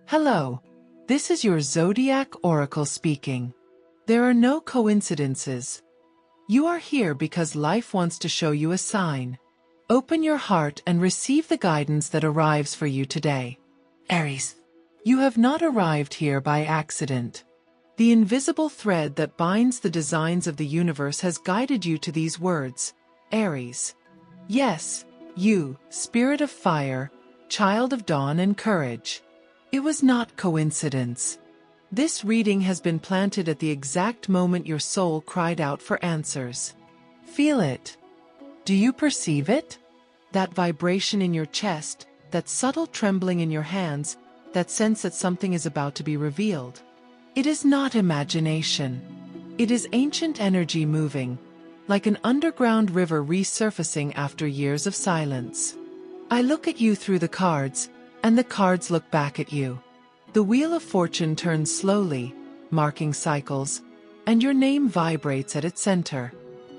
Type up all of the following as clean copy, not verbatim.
Hello, this is your Zodiac Oracle speaking. There are no coincidences. You are here because life wants to show you a sign. Open your heart and receive the guidance that arrives for you today. Aries, you have not arrived here by accident. The invisible thread that binds the designs of the universe has guided you to these words, Aries. Yes, you, spirit of fire, child of dawn and courage. It was not coincidence. This reading has been planted at the exact moment your soul cried out for answers. Feel it. Do you perceive it? That vibration in your chest, that subtle trembling in your hands, that sense that something is about to be revealed. It is not imagination. It is ancient energy moving, like an underground river resurfacing after years of silence. I look at you through the cards, and the cards look back at you. The wheel of fortune turns slowly, marking cycles, and your name vibrates at its center.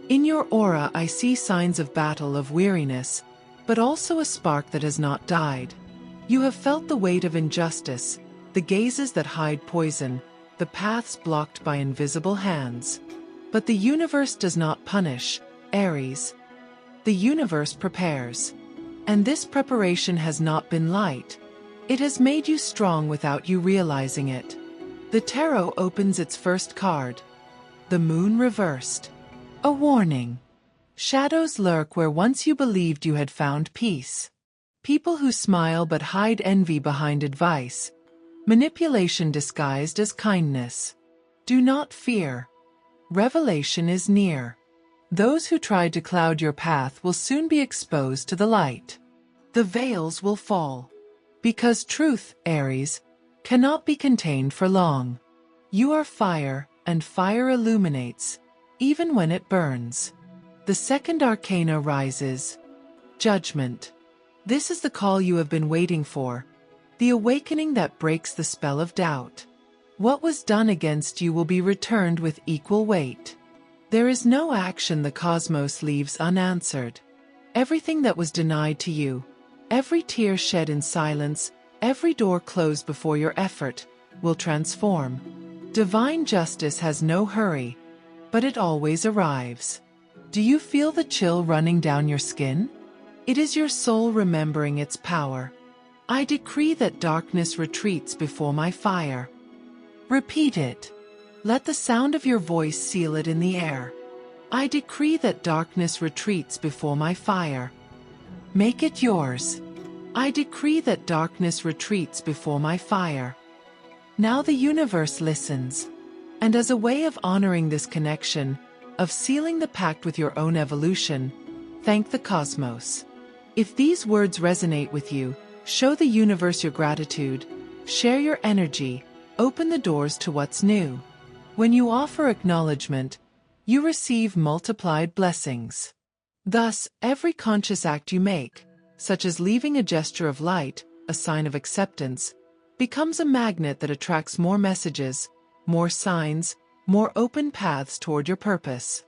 In your aura I see signs of battle, of weariness, but also a spark that has not died. You have felt the weight of injustice, the gazes that hide poison, the paths blocked by invisible hands. But the universe does not punish, Aries. The universe prepares. And this preparation has not been light. It has made you strong without you realizing it. The tarot opens its first card. The moon reversed. A warning. Shadows lurk where once you believed you had found peace. People who smile but hide envy behind advice. Manipulation disguised as kindness. Do not fear. Revelation is near. Those who tried to cloud your path will soon be exposed to the light. The veils will fall. Because truth, Aries, cannot be contained for long. You are fire, and fire illuminates, even when it burns. The second arcana rises. Judgment. This is the call you have been waiting for, the awakening that breaks the spell of doubt. What was done against you will be returned with equal weight. There is no action the cosmos leaves unanswered. Everything that was denied to you, every tear shed in silence, every door closed before your effort, will transform. Divine justice has no hurry, but it always arrives. Do you feel the chill running down your skin? It is your soul remembering its power. I decree that darkness retreats before my fire. Repeat it. Let the sound of your voice seal it in the air. I decree that darkness retreats before my fire. Make it yours. I decree that darkness retreats before my fire. Now the universe listens. And as a way of honoring this connection, of sealing the pact with your own evolution, thank the cosmos. If these words resonate with you, show the universe your gratitude, share your energy, open the doors to what's new. When you offer acknowledgement, you receive multiplied blessings. Thus, every conscious act you make, such as leaving a gesture of light, a sign of acceptance, becomes a magnet that attracts more messages, more signs, more open paths toward your purpose.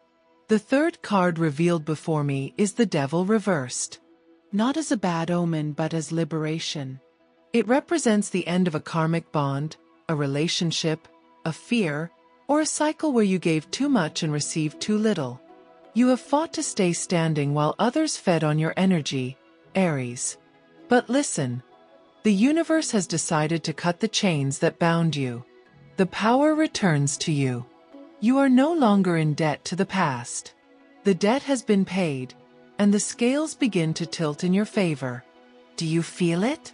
The third card revealed before me is the Devil reversed. Not as a bad omen but as liberation. It represents the end of a karmic bond, a relationship, a fear, or a cycle where you gave too much and received too little. You have fought to stay standing while others fed on your energy, Aries. But listen. The universe has decided to cut the chains that bound you. The power returns to you. You are no longer in debt to the past. The debt has been paid, and the scales begin to tilt in your favor. Do you feel it?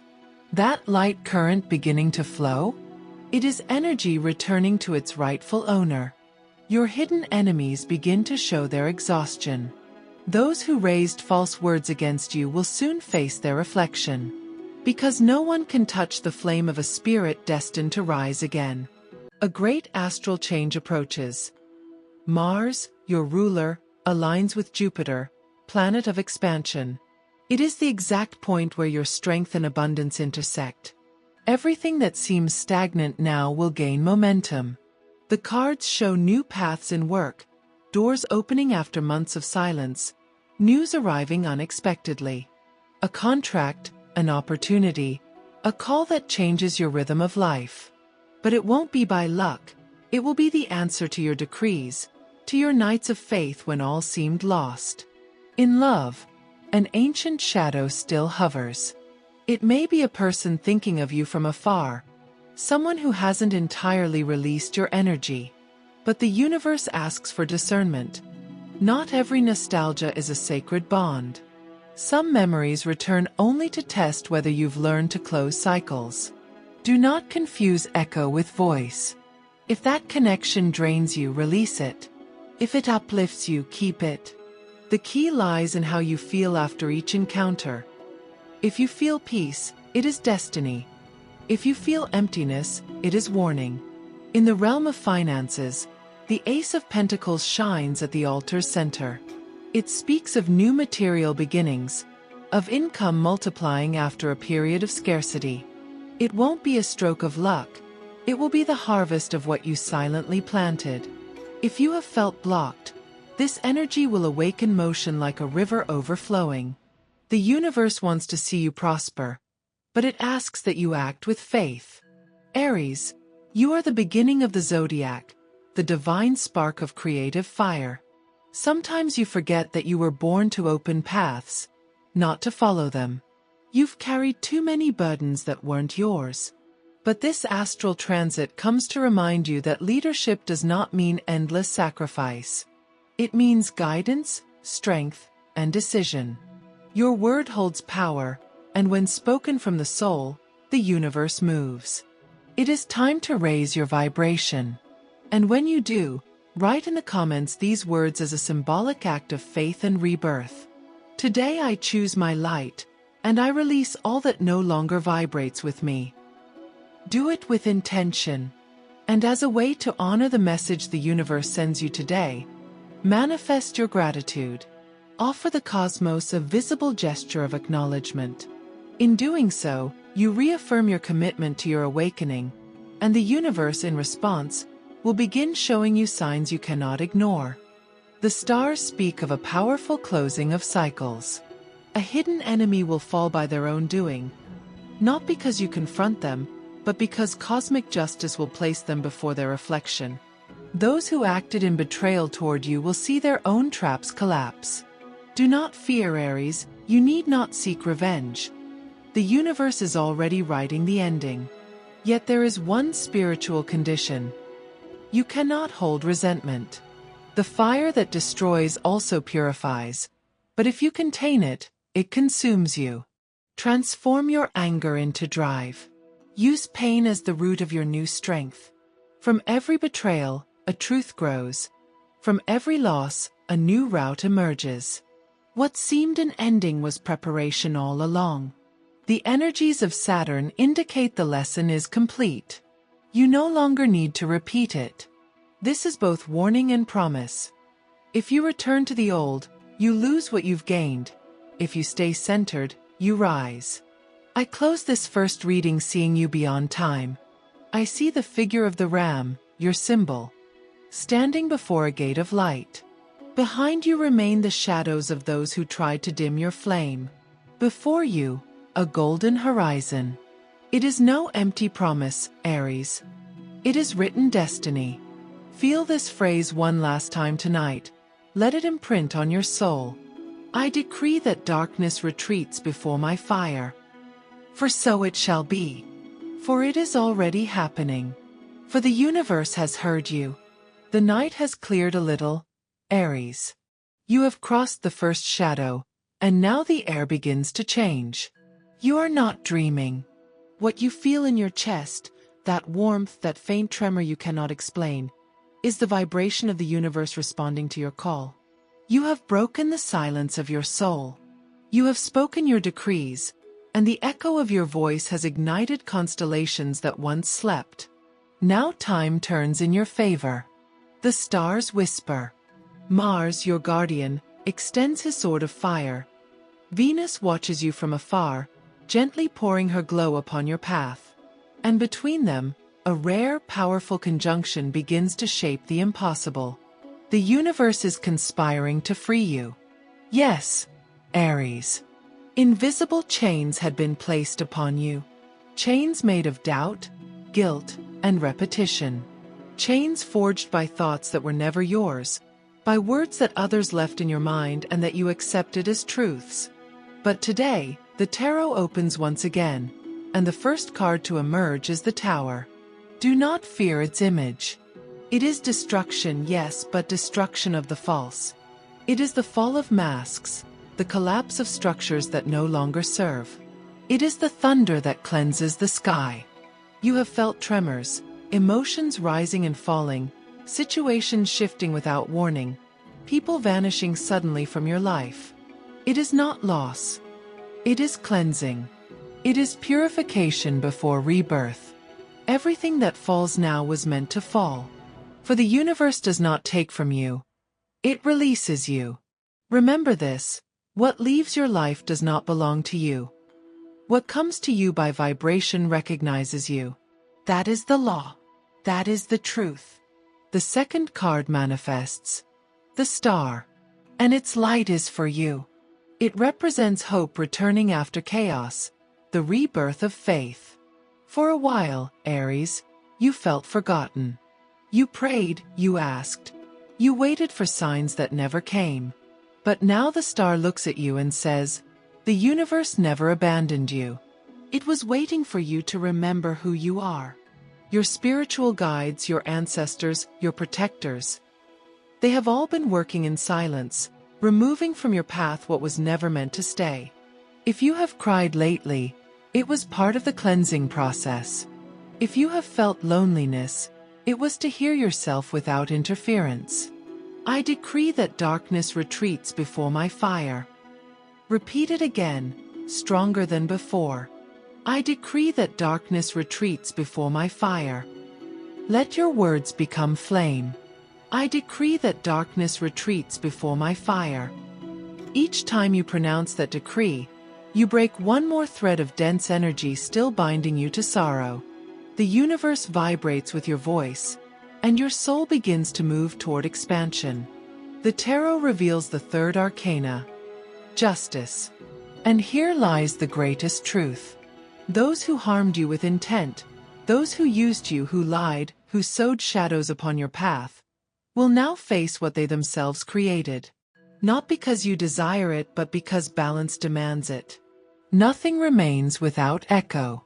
That light current beginning to flow? It is energy returning to its rightful owner. Your hidden enemies begin to show their exhaustion. Those who raised false words against you will soon face their reflection. Because no one can touch the flame of a spirit destined to rise again. A great astral change approaches. Mars, your ruler, aligns with Jupiter, planet of expansion. It is the exact point where your strength and abundance intersect. Everything that seems stagnant now will gain momentum. The cards show new paths in work, doors opening after months of silence, news arriving unexpectedly. A contract, an opportunity, A call that changes your rhythm of life. But it won't be by luck. It will be the answer to your decrees, to your nights of faith when all seemed lost. In love, an ancient shadow still hovers. It may be a person thinking of you from afar, someone who hasn't entirely released your energy. But the universe asks for discernment. Not every nostalgia is a sacred bond. Some memories return only to test whether you've learned to close cycles. Do not confuse echo with voice. If that connection drains you, release it. If it uplifts you, keep it. The key lies in how you feel after each encounter. If you feel peace, it is destiny. If you feel emptiness, it is warning. In the realm of finances, the Ace of Pentacles shines at the altar's center. It speaks of new material beginnings, of income multiplying after a period of scarcity. It won't be a stroke of luck. It will be the harvest of what you silently planted. If you have felt blocked, this energy will awaken motion like a river overflowing. The universe wants to see you prosper, but it asks that you act with faith. Aries, you are the beginning of the zodiac, the divine spark of creative fire. Sometimes you forget that you were born to open paths, not to follow them. You've carried too many burdens that weren't yours. But this astral transit comes to remind you that leadership does not mean endless sacrifice. It means guidance, strength, and decision. Your word holds power, and when spoken from the soul, the universe moves. It is time to raise your vibration. And when you do, write in the comments these words as a symbolic act of faith and rebirth. Today I choose my light, and I release all that no longer vibrates with me. Do it with intention. And as a way to honor the message the universe sends you today, manifest your gratitude. Offer the cosmos a visible gesture of acknowledgement. In doing so, you reaffirm your commitment to your awakening, and the universe in response will begin showing you signs you cannot ignore. The stars speak of a powerful closing of cycles. A hidden enemy will fall by their own doing, not because you confront them, but because cosmic justice will place them before their reflection. Those who acted in betrayal toward you will see their own traps collapse. Do not fear, Aries, you need not seek revenge. The universe is already writing the ending. Yet there is one spiritual condition. You cannot hold resentment. The fire that destroys also purifies, but if you contain it, it consumes you. Transform your anger into drive. Use pain as the root of your new strength. From every betrayal, a truth grows. From every loss, a new route emerges. What seemed an ending was preparation all along. The energies of Saturn indicate the lesson is complete. You no longer need to repeat it. This is both warning and promise. If you return to the old, you lose what you've gained. If you stay centered, you rise. I close this first reading seeing you beyond time. I see the figure of the ram, your symbol, standing before a gate of light. Behind you remain the shadows of those who tried to dim your flame. Before you, a golden horizon. It is no empty promise, Aries. It is written destiny. Feel this phrase one last time tonight. Let it imprint on your soul. I decree that darkness retreats before my fire. For so it shall be. For it is already happening. For the universe has heard you. The night has cleared a little, Aries. You have crossed the first shadow, and now the air begins to change. You are not dreaming. What you feel in your chest, that warmth, that faint tremor you cannot explain, is the vibration of the universe responding to your call. You have broken the silence of your soul. You have spoken your decrees, and the echo of your voice has ignited constellations that once slept. Now time turns in your favor. The stars whisper. Mars, your guardian, extends his sword of fire. Venus watches you from afar, gently pouring her glow upon your path. And between them, a rare, powerful conjunction begins to shape the impossible. The universe is conspiring to free you. Yes, Aries. Invisible chains had been placed upon you. Chains made of doubt, guilt, and repetition. Chains forged by thoughts that were never yours, by words that others left in your mind and that you accepted as truths. But today, the tarot opens once again, and the first card to emerge is the Tower. Do not fear its image. It is destruction, yes, but destruction of the false. It is the fall of masks, the collapse of structures that no longer serve. It is the thunder that cleanses the sky. You have felt tremors, emotions rising and falling, situations shifting without warning, people vanishing suddenly from your life. It is not loss. It is cleansing. It is purification before rebirth. Everything that falls now was meant to fall. For the universe does not take from you. It releases you. Remember this: what leaves your life does not belong to you. What comes to you by vibration recognizes you. That is the law. That is the truth. The second card manifests the Star, and its light is for you. It represents hope returning after chaos, the rebirth of faith. For a while, Aries, you felt forgotten. You prayed, you asked, you waited for signs that never came. But now the star looks at you and says, the universe never abandoned you. It was waiting for you to remember who you are. Your spiritual guides, your ancestors, your protectors. They have all been working in silence, removing from your path what was never meant to stay. If you have cried lately, it was part of the cleansing process. If you have felt loneliness, it was to hear yourself without interference. I decree that darkness retreats before my fire. Repeat it again, stronger than before. I decree that darkness retreats before my fire. Let your words become flame. I decree that darkness retreats before my fire. Each time you pronounce that decree, you break one more thread of dense energy still binding you to sorrow. The universe vibrates with your voice, and your soul begins to move toward expansion. The tarot reveals the third arcana, justice. And here lies the greatest truth. Those who harmed you with intent, those who used you, who lied, who sowed shadows upon your path, will now face what they themselves created. Not because you desire it, but because balance demands it. Nothing remains without echo.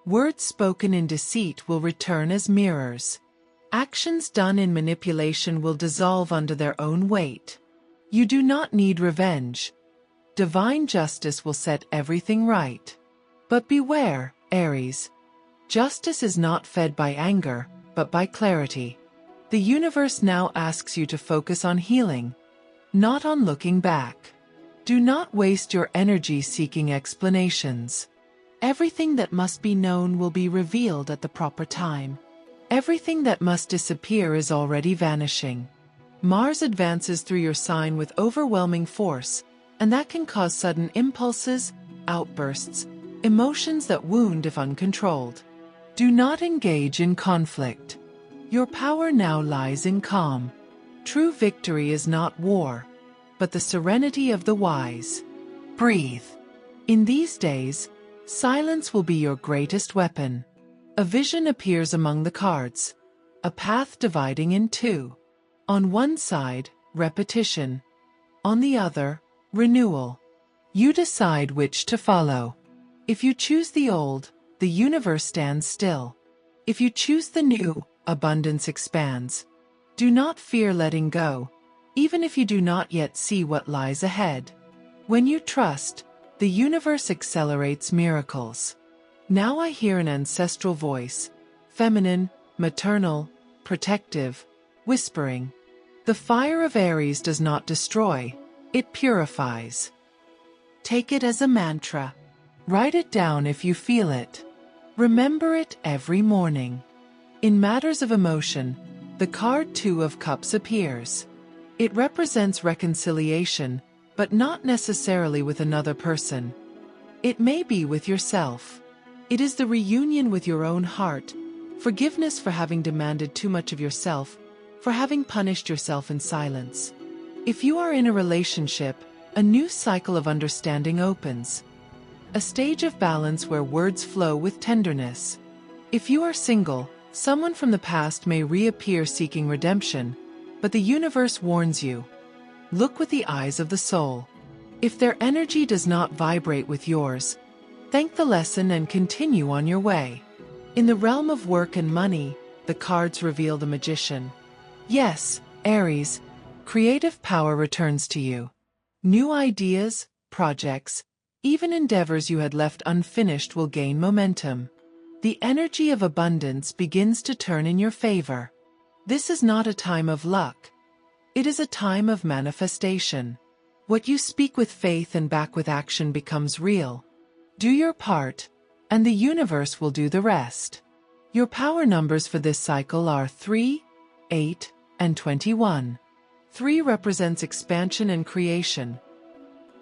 Words spoken in deceit will return as mirrors. Actions done in manipulation will dissolve under their own weight. You do not need revenge. Divine justice will set everything right. But beware, Aries. Justice is not fed by anger, but by clarity. The universe now asks you to focus on healing, not on looking back. Do not waste your energy seeking explanations. Everything that must be known will be revealed at the proper time. Everything that must disappear is already vanishing. Mars advances through your sign with overwhelming force, and that can cause sudden impulses, outbursts, emotions that wound if uncontrolled. Do not engage in conflict. Your power now lies in calm. True victory is not war, but the serenity of the wise. Breathe. In these days, silence will be your greatest weapon. A vision appears among the cards, a path dividing in two. On one side, repetition. On the other, renewal. You decide which to follow. If you choose the old, the universe stands still. If you choose the new, abundance expands. Do not fear letting go, even if you do not yet see what lies ahead. When you trust, the universe accelerates miracles. Now I hear an ancestral voice, feminine, maternal, protective, whispering. The fire of Aries does not destroy, it purifies. Take it as a mantra. Write it down if you feel it. Remember it every morning. In matters of emotion, the card Two of Cups appears. It represents reconciliation, but not necessarily with another person. It may be with yourself. It is the reunion with your own heart, forgiveness for having demanded too much of yourself, for having punished yourself in silence. If you are in a relationship, a new cycle of understanding opens. a stage of balance where words flow with tenderness. If you are single, someone from the past may reappear seeking redemption, but the universe warns you. Look with the eyes of the soul. If their energy does not vibrate with yours, thank the lesson and continue on your way. In the realm of work and money, the cards reveal the magician. Yes, Aries, creative power returns to you. New ideas, projects, even endeavors you had left unfinished will gain momentum. The energy of abundance begins to turn in your favor. This is not a time of luck. It is a time of manifestation. What you speak with faith and back with action becomes real. Do your part, and the universe will do the rest. Your power numbers for this cycle are 3, 8, and 21. 3 represents expansion and creation.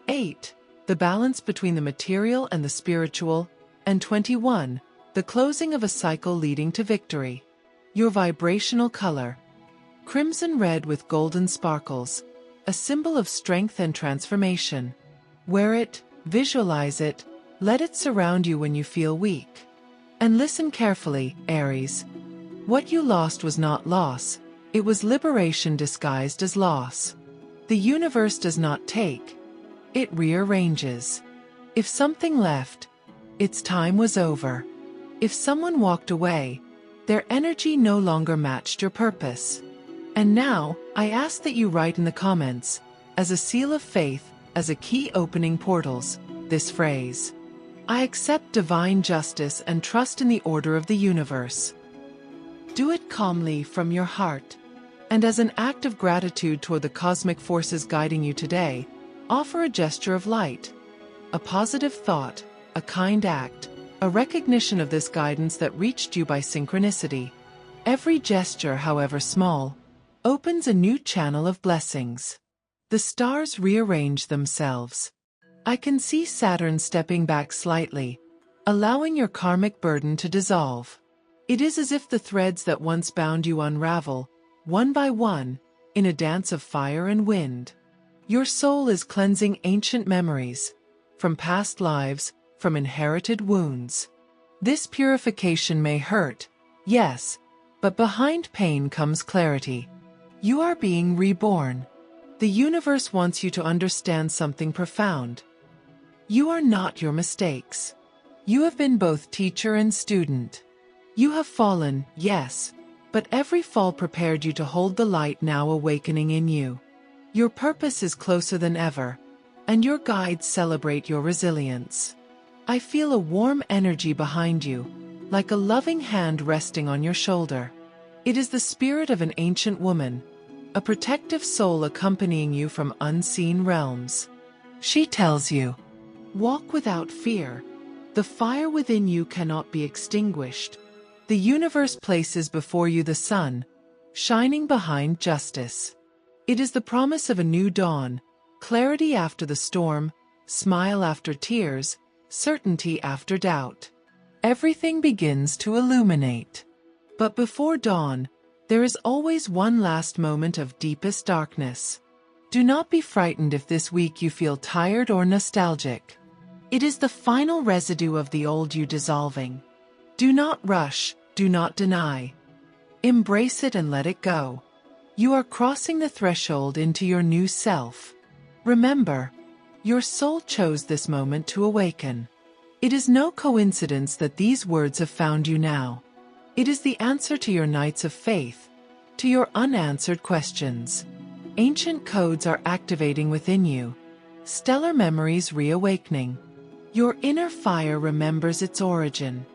8, the balance between the material and the spiritual, and 21, the closing of a cycle leading to victory. Your vibrational color: crimson red with golden sparkles, a symbol of strength and transformation. Wear it, visualize it, let it surround you when you feel weak. And listen carefully, Aries. What you lost was not loss, it was liberation disguised as loss. The universe does not take, it rearranges. If something left, its time was over. If someone walked away, their energy no longer matched your purpose. And now, I ask that you write in the comments, as a seal of faith, as a key opening portals, this phrase: I accept divine justice and trust in the order of the universe. Do it calmly from your heart. And as an act of gratitude toward the cosmic forces guiding you today, offer a gesture of light, a positive thought, a kind act, a recognition of this guidance that reached you by synchronicity. Every gesture, however small, opens a new channel of blessings. The stars rearrange themselves. I can see Saturn stepping back slightly, allowing your karmic burden to dissolve. It is as if the threads that once bound you unravel, one by one, in a dance of fire and wind. Your soul is cleansing ancient memories, from past lives, from inherited wounds. This purification may hurt, yes, but behind pain comes clarity. You are being reborn. The universe wants you to understand something profound. You are not your mistakes. You have been both teacher and student. You have fallen, yes, but every fall prepared you to hold the light now awakening in you. Your purpose is closer than ever, and your guides celebrate your resilience. I feel a warm energy behind you, like a loving hand resting on your shoulder. It is the spirit of an ancient woman, a protective soul accompanying you from unseen realms. She tells you, walk without fear. The fire within you cannot be extinguished. The universe places before you the sun, shining behind justice. It is the promise of a new dawn, clarity after the storm, smile after tears, certainty after doubt. Everything begins to illuminate. But before dawn, there is always one last moment of deepest darkness. Do not be frightened if this week you feel tired or nostalgic. It is the final residue of the old you dissolving. Do not rush, do not deny. Embrace it and let it go. You are crossing the threshold into your new self. Remember, your soul chose this moment to awaken. It is no coincidence that these words have found you now. It is the answer to your nights of faith, to your unanswered questions. Ancient codes are activating within you, stellar memories reawakening. Your inner fire remembers its origin.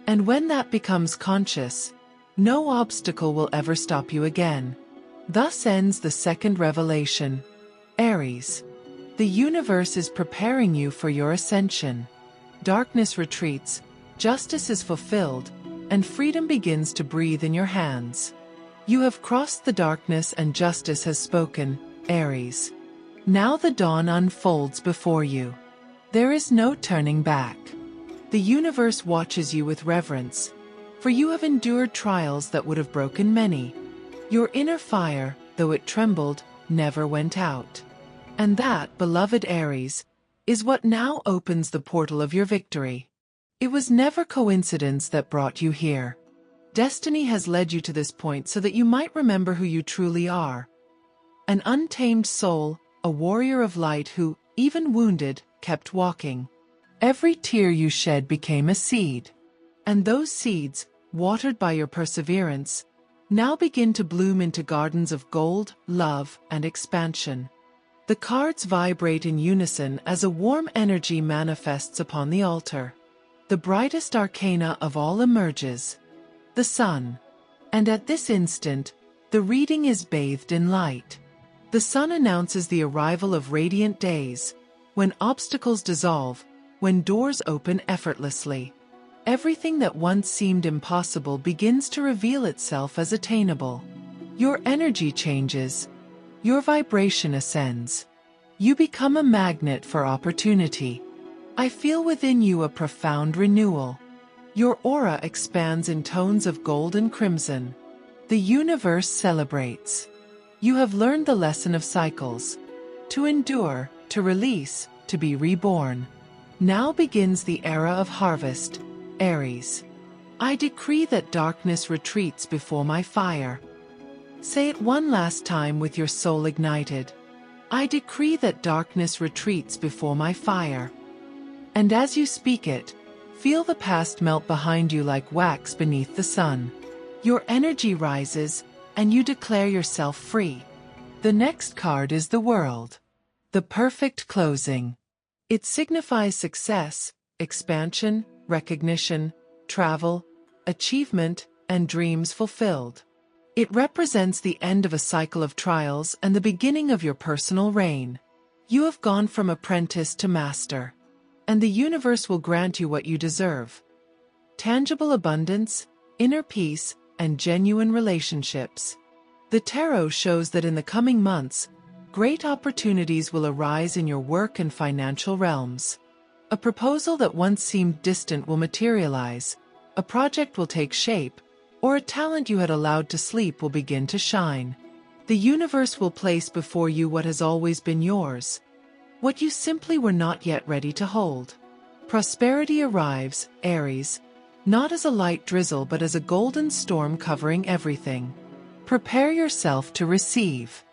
And when that becomes conscious, no obstacle will ever stop you again. Thus ends the second revelation. Aries. The universe is preparing you for your ascension. Darkness retreats, justice is fulfilled, and freedom begins to breathe in your hands. You have crossed the darkness and justice has spoken, Aries. Now the dawn unfolds before you. There is no turning back. The universe watches you with reverence, for you have endured trials that would have broken many. Your inner fire, though it trembled, never went out. And that, beloved Aries, is what now opens the portal of your victory. It was never coincidence that brought you here. Destiny has led you to this point so that you might remember who you truly are. An untamed soul, a warrior of light who, even wounded, kept walking. Every tear you shed became a seed. And those seeds, watered by your perseverance, now begin to bloom into gardens of gold, love, and expansion. The cards vibrate in unison as a warm energy manifests upon the altar. The brightest arcana of all emerges, the sun. And at this instant, the reading is bathed in light. The sun announces the arrival of radiant days, when obstacles dissolve, when doors open effortlessly. Everything that once seemed impossible begins to reveal itself as attainable. Your energy changes. Your vibration ascends. You become a magnet for opportunity. I feel within you a profound renewal. Your aura expands in tones of gold and crimson. The universe celebrates. You have learned the lesson of cycles. To endure, to release, to be reborn. Now begins the era of harvest, Aries. I decree that darkness retreats before my fire. Say it one last time with your soul ignited. I decree that darkness retreats before my fire. And as you speak it, feel the past melt behind you like wax beneath the sun. Your energy rises, and you declare yourself free. The next card is the World. The perfect closing. It signifies success, expansion, recognition, travel, achievement, and dreams fulfilled. It represents the end of a cycle of trials and the beginning of your personal reign. You have gone from apprentice to master. And the universe will grant you what you deserve. Tangible abundance, inner peace, and genuine relationships. The tarot shows that in the coming months, great opportunities will arise in your work and financial realms. A proposal that once seemed distant will materialize, a project will take shape, or a talent you had allowed to sleep will begin to shine. The universe will place before you what has always been yours. What you simply were not yet ready to hold. Prosperity arrives, Aries, not as a light drizzle but as a golden storm covering everything. Prepare yourself to receive.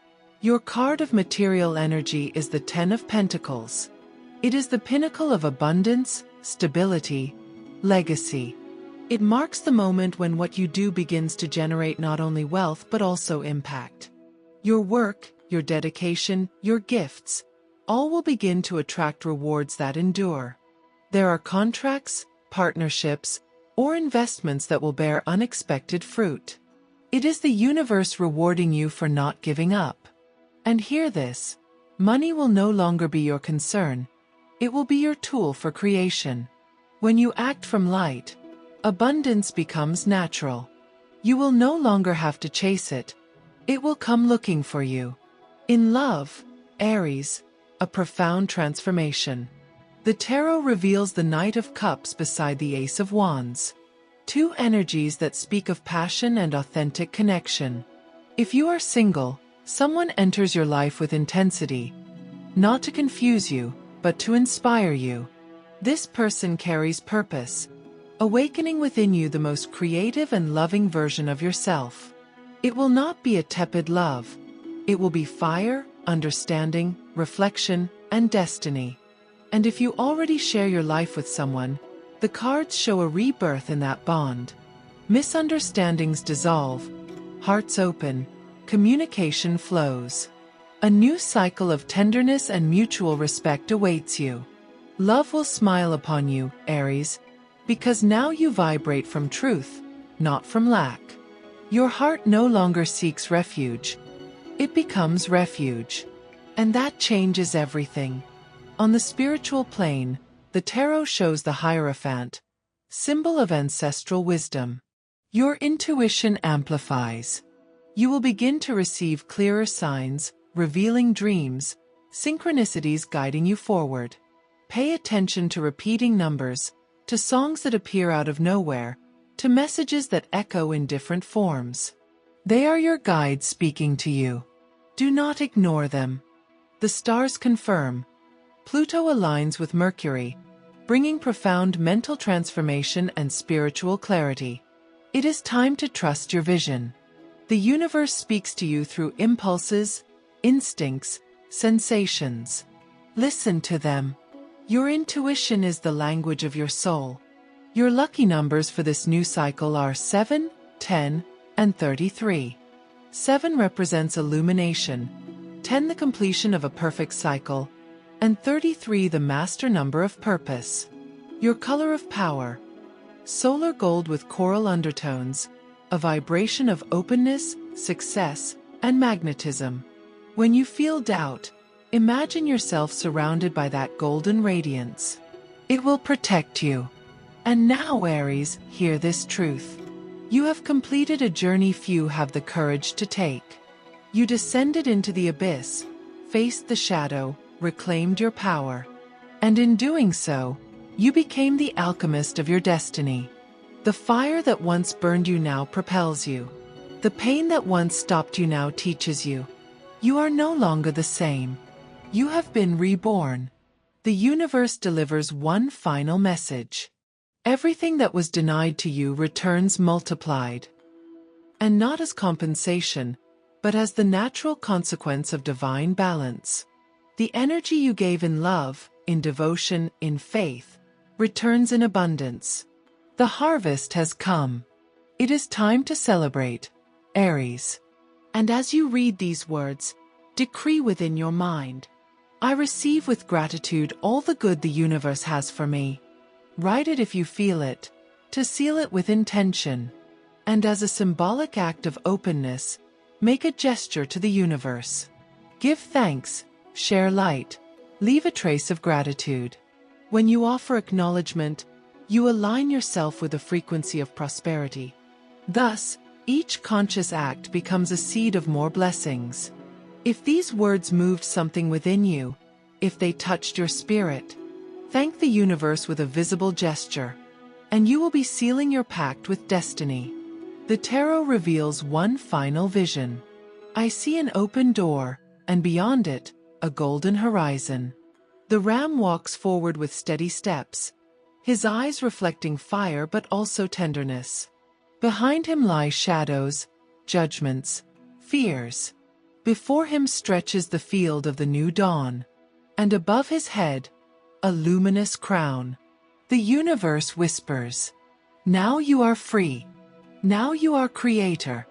Your card of material energy is the Ten of Pentacles. It is the pinnacle of abundance, stability, legacy. It marks the moment when what you do begins to generate not only wealth but also impact. Your work, your dedication, your gifts, all will begin to attract rewards that endure. There are contracts, partnerships, or investments that will bear unexpected fruit. It is the universe rewarding you for not giving up. And hear this, money will no longer be your concern. It will be your tool for creation. When you act from light, abundance becomes natural. You will no longer have to chase it. It will come looking for you. In love, Aries, a profound transformation. The tarot reveals the Knight of Cups beside the Ace of Wands. Two energies that speak of passion and authentic connection. If you are single, someone enters your life with intensity. Not to confuse you, but to inspire you. This person carries purpose, awakening within you the most creative and loving version of yourself. It will not be a tepid love. It will be fire, understanding, reflection, and destiny. And if you already share your life with someone, the cards show a rebirth in that bond. Misunderstandings dissolve, hearts open, communication flows. A new cycle of tenderness and mutual respect awaits you. Love will smile upon you, Aries, because now you vibrate from truth, not from lack. Your heart no longer seeks refuge. It becomes refuge. And that changes everything. On the spiritual plane, the tarot shows the Hierophant, symbol of ancestral wisdom. Your intuition amplifies. You will begin to receive clearer signs, revealing dreams, synchronicities guiding you forward. Pay attention to repeating numbers, to songs that appear out of nowhere, to messages that echo in different forms. They are your guides speaking to you. Do not ignore them. The stars confirm. Pluto aligns with Mercury, bringing profound mental transformation and spiritual clarity. It is time to trust your vision. The universe speaks to you through impulses, instincts, sensations. Listen to them. Your intuition is the language of your soul. Your lucky numbers for this new cycle are 7, 10, and 33. 7 represents illumination, 10 the completion of a perfect cycle, and 33 the master number of purpose. Your color of power: solar gold with coral undertones, a vibration of openness, success, and magnetism. When you feel doubt, imagine yourself surrounded by that golden radiance. It will protect you. And now, Aries, hear this truth. You have completed a journey few have the courage to take. You descended into the abyss, faced the shadow, reclaimed your power. And in doing so, you became the alchemist of your destiny. The fire that once burned you now propels you. The pain that once stopped you now teaches you. You are no longer the same. You have been reborn. The universe delivers one final message. Everything that was denied to you returns multiplied. And not as compensation, but as the natural consequence of divine balance. The energy you gave in love, in devotion, in faith, returns in abundance. The harvest has come. It is time to celebrate, Aries. And as you read these words, decree within your mind: I receive with gratitude all the good the universe has for me. Write it if you feel it, to seal it with intention. And as a symbolic act of openness, make a gesture to the universe. Give thanks, share light, leave a trace of gratitude. When you offer acknowledgement, you align yourself with the frequency of prosperity. Thus, each conscious act becomes a seed of more blessings. If these words moved something within you, if they touched your spirit, thank the universe with a visible gesture, and you will be sealing your pact with destiny. The tarot reveals one final vision. I see an open door, and beyond it, a golden horizon. The ram walks forward with steady steps, his eyes reflecting fire but also tenderness. Behind him lie shadows, judgments, fears. Before him stretches the field of the new dawn, and above his head, a luminous crown. The universe whispers, now you are free. Now you are creator.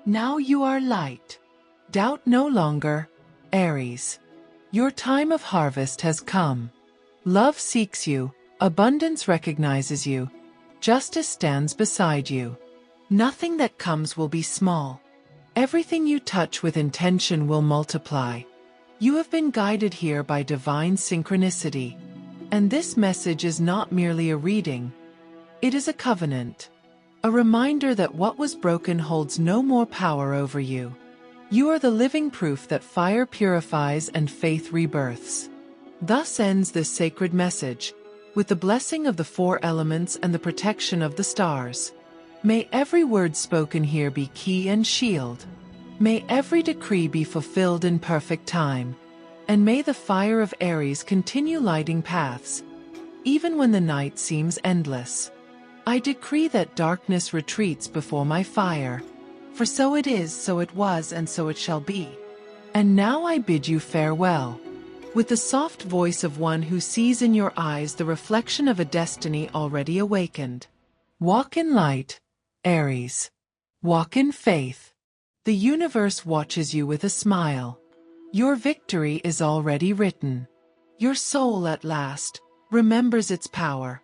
Now you are light. Doubt no longer, Aries. Your time of harvest has come. Love seeks you, abundance recognizes you, justice stands beside you. Nothing that comes will be small. Everything you touch with intention will multiply. You have been guided here by divine synchronicity. And this message is not merely a reading. It is a covenant. A reminder that what was broken holds no more power over you. You are the living proof that fire purifies and faith rebirths. Thus ends this sacred message, with the blessing of the 4 elements and the protection of the stars. May every word spoken here be key and shield. May every decree be fulfilled in perfect time. And may the fire of Aries continue lighting paths, even when the night seems endless. I decree that darkness retreats before my fire. For so it is, so it was, and so it shall be. And now I bid you farewell. With the soft voice of one who sees in your eyes the reflection of a destiny already awakened. Walk in light, Aries. Walk in faith. The universe watches you with a smile. Your victory is already written. Your soul at last remembers its power.